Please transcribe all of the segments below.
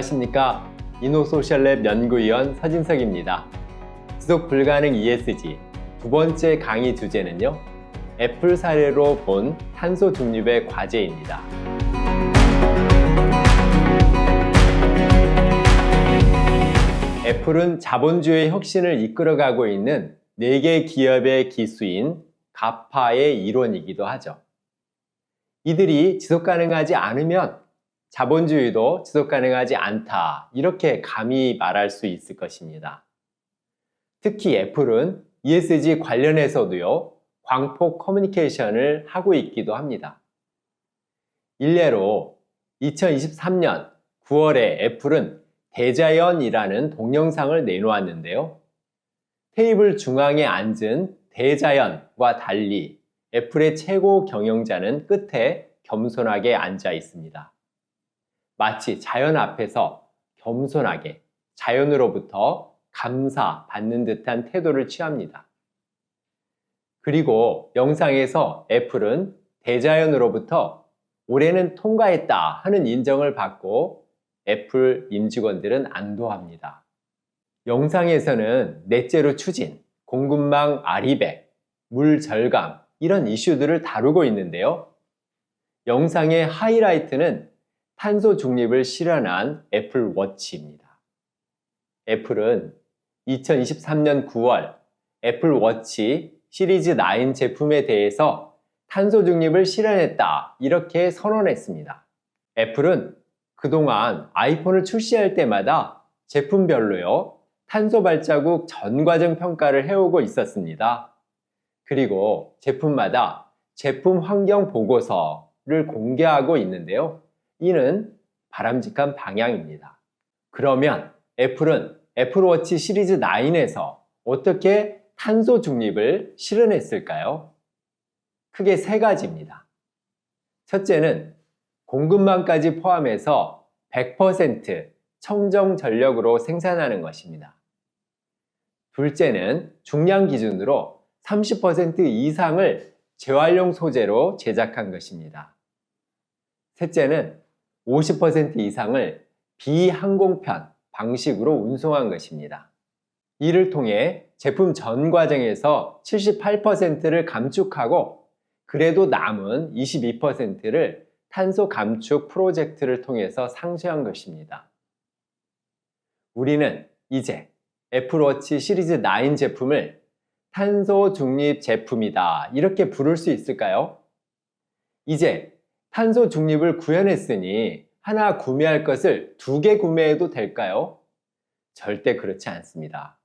안녕하십니까. 이노소셜랩 연구위원 서진석입니다. 지속 불가능 ESG 두 번째 강의 주제는요, 애플 사례로 본 탄소 중립의 과제입니다. 애플은 자본주의 혁신을 이끌어가고 있는 4개 기업의 기수인 가파의 일원이기도 하죠. 이들이 지속 가능하지 않으면 자본주의도 지속 가능하지 않다, 이렇게 감히 말할 수 있을 것입니다. 특히 애플은 ESG 관련해서도요, 광폭 커뮤니케이션을 하고 있기도 합니다. 일례로 2023년 9월에 애플은 대자연이라는 동영상을 내놓았는데요. 테이블 중앙에 앉은 대자연과 달리 애플의 최고 경영자는 끝에 겸손하게 앉아 있습니다. 마치 자연 앞에서 겸손하게 자연으로부터 감사받는 듯한 태도를 취합니다. 그리고 영상에서 애플은 대자연으로부터 올해는 통과했다 하는 인정을 받고 애플 임직원들은 안도합니다. 영상에서는 넷제로 추진, 공급망 아리백, 물 절감 이런 이슈들을 다루고 있는데요. 영상의 하이라이트는 탄소 중립을 실현한 애플 워치입니다. 애플은 2023년 9월 애플 워치 시리즈 9 제품에 대해서 탄소 중립을 실현했다, 이렇게 선언했습니다. 애플은 그동안 아이폰을 출시할 때마다 제품별로요, 탄소 발자국 전 과정 평가를 해오고 있었습니다. 그리고 제품마다 제품 환경 보고서를 공개하고 있는데요. 이는 바람직한 방향입니다. 그러면 애플은 애플워치 시리즈 9에서 어떻게 탄소 중립을 실현했을까요? 크게 3가지입니다. 첫째는 공급망까지 포함해서 100% 청정 전력으로 생산하는 것입니다. 둘째는 중량 기준으로 30% 이상을 재활용 소재로 제작한 것입니다. 셋째는 50% 이상을 비항공편 방식으로 운송한 것입니다. 이를 통해 제품 전 과정에서 78%를 감축하고 그래도 남은 22%를 탄소 감축 프로젝트를 통해서 상쇄한 것입니다. 우리는 이제 애플워치 시리즈 9 제품을 탄소 중립 제품이다, 이렇게 부를 수 있을까요? 이제 탄소 중립을 구현했으니 하나 구매할 것을 2개 구매해도 될까요? 절대 그렇지 않습니다.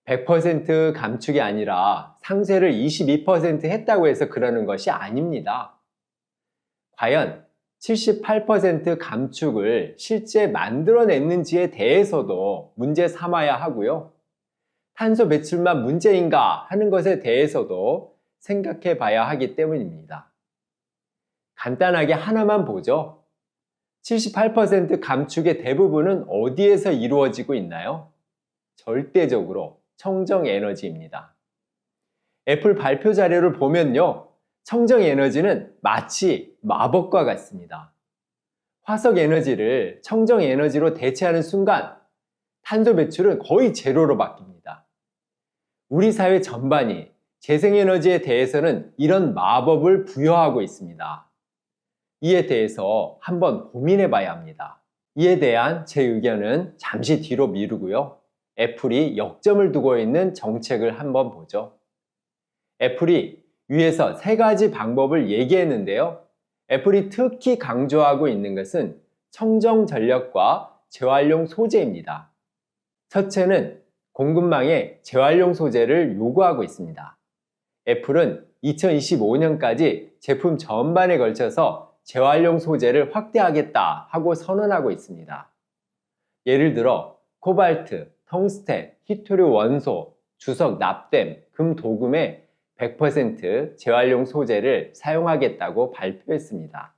100% 감축이 아니라 상쇄를 22% 했다고 해서 그러는 것이 아닙니다. 과연 78% 감축을 실제 만들어냈는지에 대해서도 문제 삼아야 하고요. 탄소 배출만 문제인가 하는 것에 대해서도 생각해 봐야 하기 때문입니다. 간단하게 하나만 보죠. 78% 감축의 대부분은 어디에서 이루어지고 있나요? 절대적으로 청정 에너지입니다. 애플 발표 자료를 보면요, 청정 에너지는 마치 마법과 같습니다. 화석 에너지를 청정 에너지로 대체하는 순간 탄소 배출은 거의 제로로 바뀝니다. 우리 사회 전반이 재생에너지에 대해서는 이런 마법을 부여하고 있습니다. 이에 대해서 한번 고민해 봐야 합니다. 이에 대한 제 의견은 잠시 뒤로 미루고요. 애플이 역점을 두고 있는 정책을 한번 보죠. 애플이 위에서 3가지 방법을 얘기했는데요. 애플이 특히 강조하고 있는 것은 청정 전력과 재활용 소재입니다. 첫째는 공급망에 재활용 소재를 요구하고 있습니다. 애플은 2025년까지 제품 전반에 걸쳐서 재활용 소재를 확대하겠다 하고 선언하고 있습니다. 예를 들어 코발트, 텅스텐, 히토류 원소, 주석 납땜, 금 도금의 100% 재활용 소재를 사용하겠다고 발표했습니다.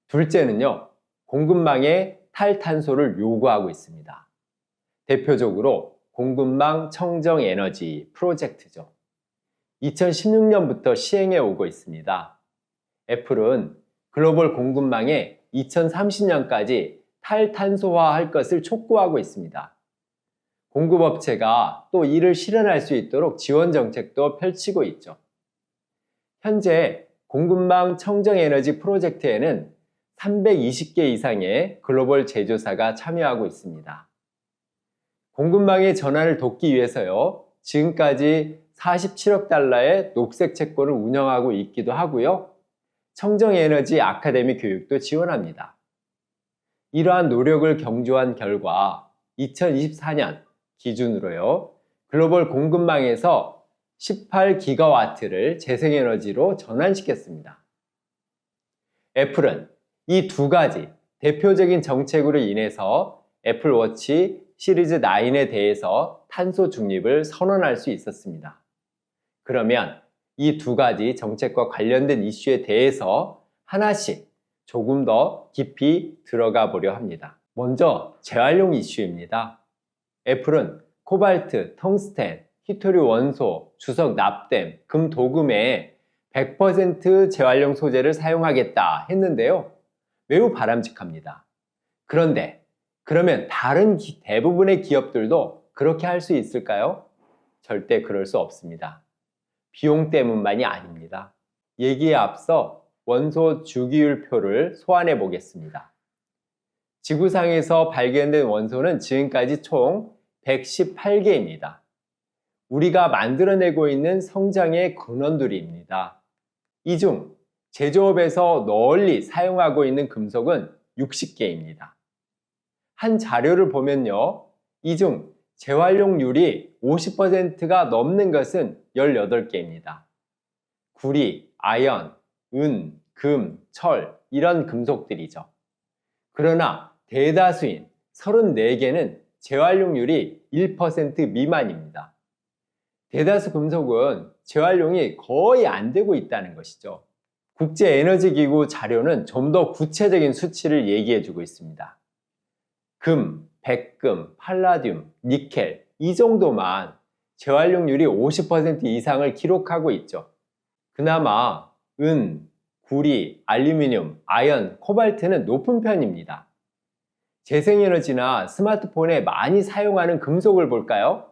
둘째는요, 공급망에 탈탄소를 요구하고 있습니다. 대표적으로 공급망 청정 에너지 프로젝트죠. 2016년부터 시행해 오고 있습니다. 애플은 글로벌 공급망에 2030년까지 탈탄소화할 것을 촉구하고 있습니다. 공급업체가 또 이를 실현할 수 있도록 지원 정책도 펼치고 있죠. 현재 공급망 청정에너지 프로젝트에는 320개 이상의 글로벌 제조사가 참여하고 있습니다. 공급망의 전환을 돕기 위해서요, 지금까지 47억 달러의 녹색 채권을 운영하고 있기도 하고요, 청정에너지 아카데미 교육도 지원합니다. 이러한 노력을 경조한 결과 2024년 기준으로요, 글로벌 공급망에서 18기가와트를 재생에너지로 전환시켰습니다. 애플은 이 두 가지 대표적인 정책으로 인해서 애플워치 시리즈 9에 대해서 탄소 중립을 선언할 수 있었습니다. 그러면 이 두 가지 정책과 관련된 이슈에 대해서 하나씩 조금 더 깊이 들어가 보려 합니다. 먼저 재활용 이슈입니다. 애플은 코발트, 텅스텐, 히토류 원소, 주석 납땜, 금 도금에 100% 재활용 소재를 사용하겠다 했는데요, 매우 바람직합니다. 그런데 그러면 다른 대부분의 기업들도 그렇게 할 수 있을까요? 절대 그럴 수 없습니다. 비용 때문만이 아닙니다. 얘기에 앞서 원소 주기율표를 소환해 보겠습니다. 지구상에서 발견된 원소는 지금까지 총 118개입니다. 우리가 만들어내고 있는 성장의 근원들입니다. 이 중 제조업에서 널리 사용하고 있는 금속은 60개입니다. 한 자료를 보면요, 이 중 재활용률이 50%가 넘는 것은 18개입니다. 구리, 아연, 은, 금, 철 이런 금속들이죠. 그러나 대다수인 34개는 재활용률이 1% 미만입니다. 대다수 금속은 재활용이 거의 안 되고 있다는 것이죠. 국제에너지기구 자료는 좀 더 구체적인 수치를 얘기해 주고 있습니다. 금, 백금, 팔라듐, 니켈 이 정도만 재활용률이 50% 이상을 기록하고 있죠. 그나마 은, 구리, 알루미늄, 아연, 코발트는 높은 편입니다. 재생에너지나 스마트폰에 많이 사용하는 금속을 볼까요?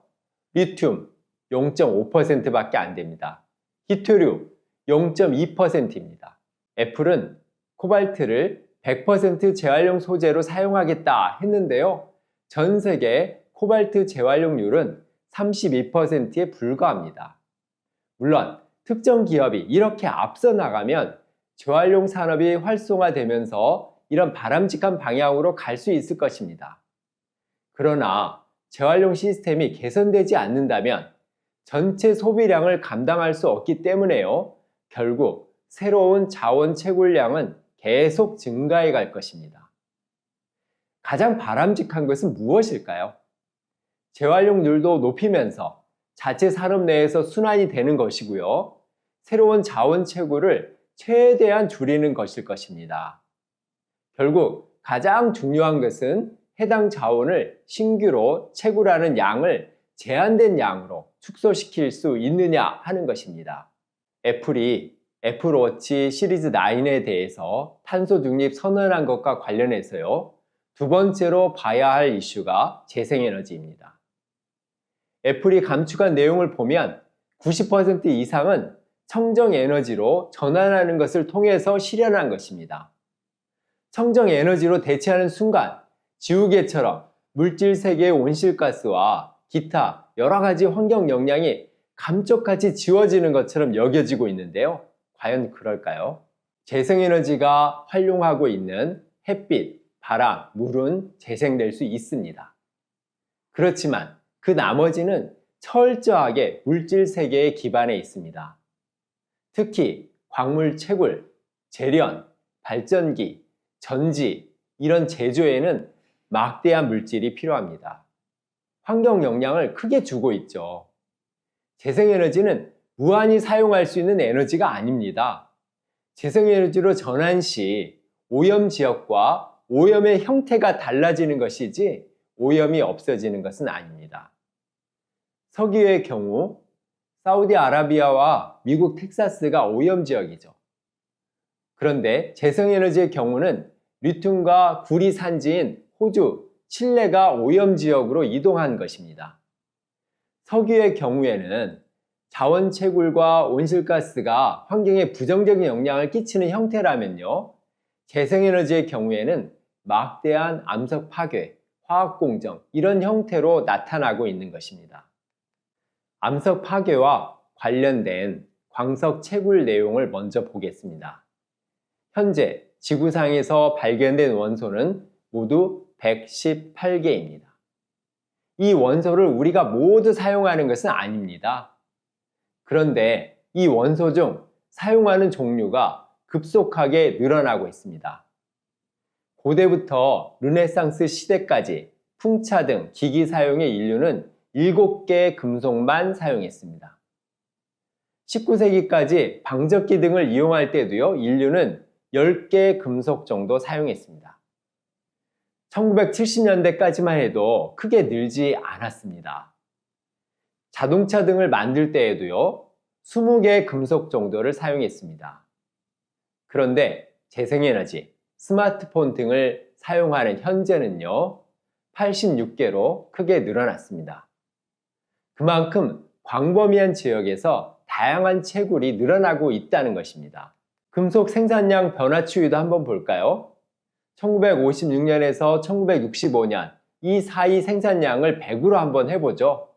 리튬 0.5%밖에 안 됩니다. 히토류 0.2%입니다. 애플은 코발트를 100% 재활용 소재로 사용하겠다 했는데요, 전 세계 코발트 재활용률은 32%에 불과합니다. 물론 특정 기업이 이렇게 앞서 나가면 재활용 산업이 활성화되면서 이런 바람직한 방향으로 갈 수 있을 것입니다. 그러나 재활용 시스템이 개선되지 않는다면 전체 소비량을 감당할 수 없기 때문에요, 결국 새로운 자원 채굴량은 계속 증가해 갈 것입니다. 가장 바람직한 것은 무엇일까요? 재활용률도 높이면서 자체 산업 내에서 순환이 되는 것이고요, 새로운 자원 채굴을 최대한 줄이는 것일 것입니다. 결국 가장 중요한 것은 해당 자원을 신규로 채굴하는 양을 제한된 양으로 축소시킬 수 있느냐 하는 것입니다. 애플이 애플워치 시리즈 9에 대해서 탄소 중립 선언한 것과 관련해서요, 두 번째로 봐야 할 이슈가 재생에너지입니다. 애플이 감축한 내용을 보면 90% 이상은 청정에너지로 전환하는 것을 통해서 실현한 것입니다. 청정에너지로 대체하는 순간 지우개처럼 물질 세계의 온실가스와 기타 여러 가지 환경 영향이 감쪽같이 지워지는 것처럼 여겨지고 있는데요, 과연 그럴까요? 재생에너지가 활용하고 있는 햇빛, 바람, 물은 재생될 수 있습니다. 그렇지만 그 나머지는 철저하게 물질 세계에 기반해 있습니다. 특히 광물 채굴, 제련, 발전기, 전지 이런 제조에는 막대한 물질이 필요합니다. 환경 영향을 크게 주고 있죠. 재생에너지는 무한히 사용할 수 있는 에너지가 아닙니다. 재생에너지로 전환 시 오염 지역과 오염의 형태가 달라지는 것이지 오염이 없어지는 것은 아닙니다. 석유의 경우 사우디아라비아와 미국 텍사스가 오염 지역이죠. 그런데 재생에너지의 경우는 리튬과 구리 산지인 호주, 칠레가 오염지역으로 이동한 것입니다. 석유의 경우에는 자원 채굴과 온실가스가 환경에 부정적인 영향을 끼치는 형태라면요, 재생에너지의 경우에는 막대한 암석 파괴, 화학 공정, 이런 형태로 나타나고 있는 것입니다. 암석 파괴와 관련된 광석 채굴 내용을 먼저 보겠습니다. 현재 지구상에서 발견된 원소는 모두 118개입니다. 이 원소를 우리가 모두 사용하는 것은 아닙니다. 그런데 이 원소 중 사용하는 종류가 급속하게 늘어나고 있습니다. 고대부터 르네상스 시대까지 풍차 등 기기 사용의 인류는 7개의 금속만 사용했습니다. 19세기까지 방적기 등을 이용할 때도요, 인류는 10개의 금속 정도 사용했습니다. 1970년대까지만 해도 크게 늘지 않았습니다. 자동차 등을 만들 때에도요, 20개의 금속 정도를 사용했습니다. 그런데 재생에너지, 스마트폰 등을 사용하는 현재는요, 86개로 크게 늘어났습니다. 그만큼 광범위한 지역에서 다양한 채굴이 늘어나고 있다는 것입니다. 금속 생산량 변화 추이도 한번 볼까요? 1956년에서 1965년 이 사이 생산량을 100으로 한번 해보죠.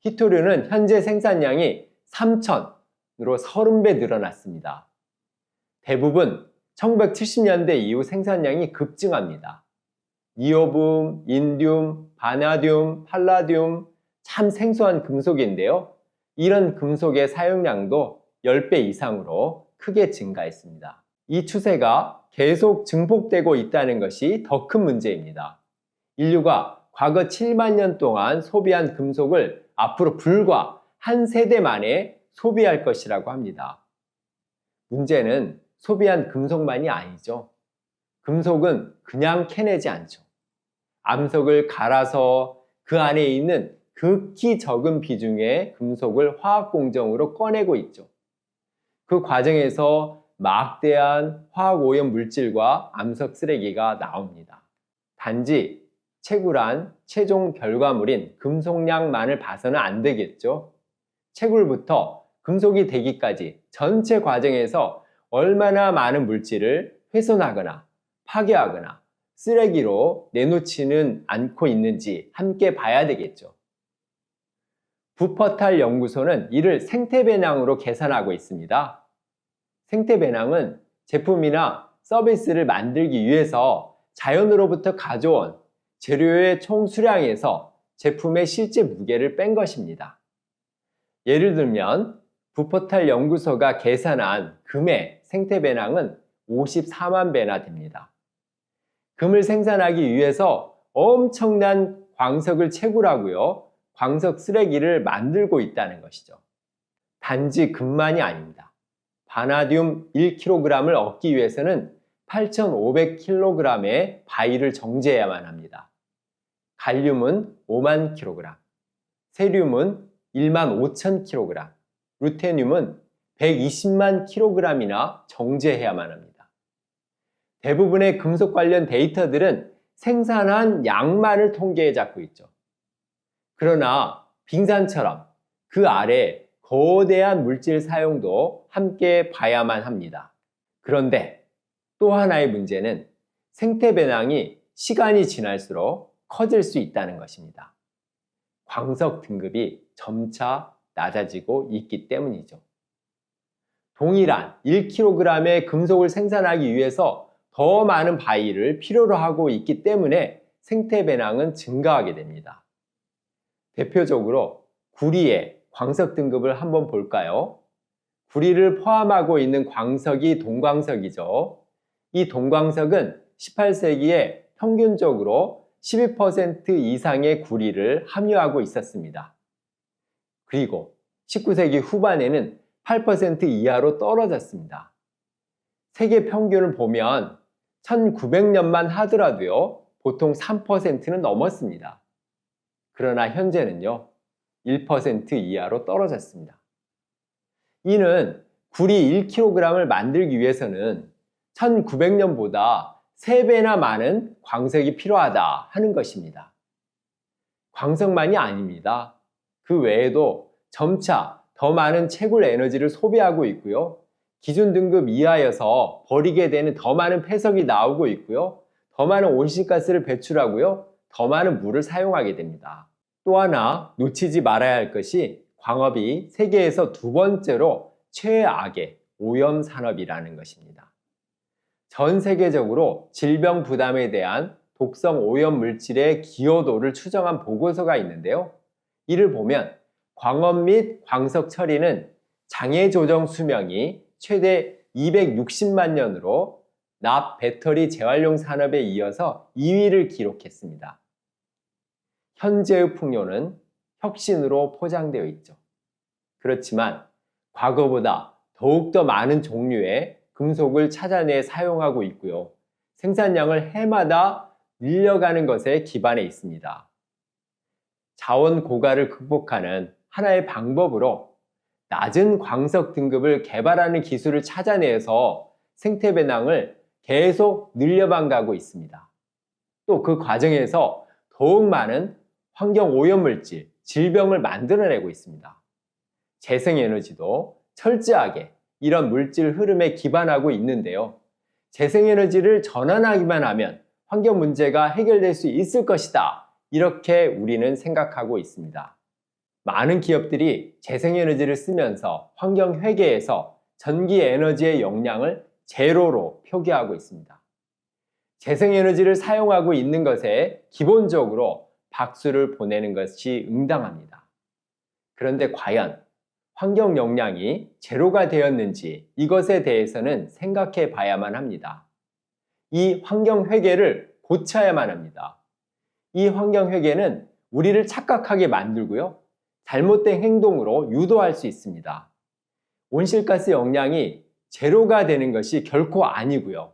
희토류는 현재 생산량이 3,000으로 30배 늘어났습니다. 대부분 1970년대 이후 생산량이 급증합니다. 니오뷴, 인듐, 바나듐, 팔라듐, 참 생소한 금속인데요. 이런 금속의 사용량도 10배 이상으로 크게 증가했습니다. 이 추세가 계속 증폭되고 있다는 것이 더 큰 문제입니다. 인류가 과거 7만 년 동안 소비한 금속을 앞으로 불과 한 세대 만에 소비할 것이라고 합니다. 문제는 소비한 금속만이 아니죠. 금속은 그냥 캐내지 않죠. 암석을 갈아서 그 안에 있는 극히 적은 비중의 금속을 화학 공정으로 꺼내고 있죠. 그 과정에서 막대한 화학 오염 물질과 암석 쓰레기가 나옵니다. 단지 채굴한 최종 결과물인 금속량만을 봐서는 안 되겠죠. 채굴부터 금속이 되기까지 전체 과정에서 얼마나 많은 물질을 훼손하거나 파괴하거나 쓰레기로 내놓지는 않고 있는지 함께 봐야 되겠죠. 부퍼탈 연구소는 이를 생태배낭으로 계산하고 있습니다. 생태배낭은 제품이나 서비스를 만들기 위해서 자연으로부터 가져온 재료의 총 수량에서 제품의 실제 무게를 뺀 것입니다. 예를 들면 부퍼탈 연구소가 계산한 금의 생태배낭은 54만 배나 됩니다. 금을 생산하기 위해서 엄청난 광석을 채굴하고요, 광석 쓰레기를 만들고 있다는 것이죠. 단지 금만이 아닙니다. 바나듐 1kg을 얻기 위해서는 8,500kg의 바위를 정제해야만 합니다. 갈륨은 5만 kg, 세륨은 1만 5천 kg, 루테늄은 120만 kg이나 정제해야만 합니다. 대부분의 금속 관련 데이터들은 생산한 양만을 통계에 잡고 있죠. 그러나 빙산처럼 그 아래 거대한 물질 사용도 함께 봐야만 합니다. 그런데 또 하나의 문제는 생태배낭이 시간이 지날수록 커질 수 있다는 것입니다. 광석 등급이 점차 낮아지고 있기 때문이죠. 동일한 1kg의 금속을 생산하기 위해서 더 많은 바위를 필요로 하고 있기 때문에 생태배낭은 증가하게 됩니다. 대표적으로 구리의 광석 등급을 한번 볼까요? 구리를 포함하고 있는 광석이 동광석이죠. 이 동광석은 18세기에 평균적으로 12% 이상의 구리를 함유하고 있었습니다. 그리고 19세기 후반에는 8% 이하로 떨어졌습니다. 세계 평균을 보면 1900년만 하더라도요, 보통 3%는 넘었습니다. 그러나 현재는요, 1% 이하로 떨어졌습니다. 이는 구리 1kg을 만들기 위해서는 1900년보다 3배나 많은 광석이 필요하다 하는 것입니다. 광석만이 아닙니다. 그 외에도 점차 더 많은 채굴 에너지를 소비하고 있고요. 기준 등급 이하여서 버리게 되는 더 많은 폐석이 나오고 있고요. 더 많은 온실가스를 배출하고요. 더 많은 물을 사용하게 됩니다. 또 하나 놓치지 말아야 할 것이 광업이 세계에서 2번째로 최악의 오염 산업이라는 것입니다. 전 세계적으로 질병 부담에 대한 독성 오염 물질의 기여도를 추정한 보고서가 있는데요. 이를 보면 광업 및 광석 처리는 장애 조정 수명이 최대 260만 년으로 납 배터리 재활용 산업에 이어서 2위를 기록했습니다. 현재의 풍요는 혁신으로 포장되어 있죠. 그렇지만 과거보다 더욱더 많은 종류의 금속을 찾아내 사용하고 있고요. 생산량을 해마다 늘려가는 것에 기반해 있습니다. 자원 고갈을 극복하는 하나의 방법으로 낮은 광석 등급을 개발하는 기술을 찾아내서 생태 배낭을 계속 늘려가고 있습니다. 또 그 과정에서 더욱 많은 환경 오염물질, 질병을 만들어내고 있습니다. 재생에너지도 철저하게 이런 물질 흐름에 기반하고 있는데요. 재생에너지를 전환하기만 하면 환경 문제가 해결될 수 있을 것이다. 이렇게 우리는 생각하고 있습니다. 많은 기업들이 재생에너지를 쓰면서 환경 회계에서 전기 에너지의 용량을 제로로 표기하고 있습니다. 재생에너지를 사용하고 있는 것에 기본적으로 박수를 보내는 것이 응당합니다. 그런데 과연 환경 용량이 제로가 되었는지 이것에 대해서는 생각해 봐야만 합니다. 이 환경 회계를 고쳐야만 합니다. 이 환경 회계는 우리를 착각하게 만들고요. 잘못된 행동으로 유도할 수 있습니다. 온실가스 용량이 제로가 되는 것이 결코 아니고요.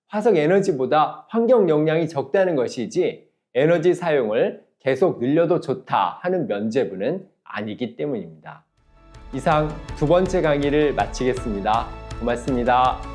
화석 에너지보다 환경 용량이 적다는 것이지 에너지 사용을 계속 늘려도 좋다 하는 면죄부는 아니기 때문입니다. 이상 2번째 강의를 마치겠습니다. 고맙습니다.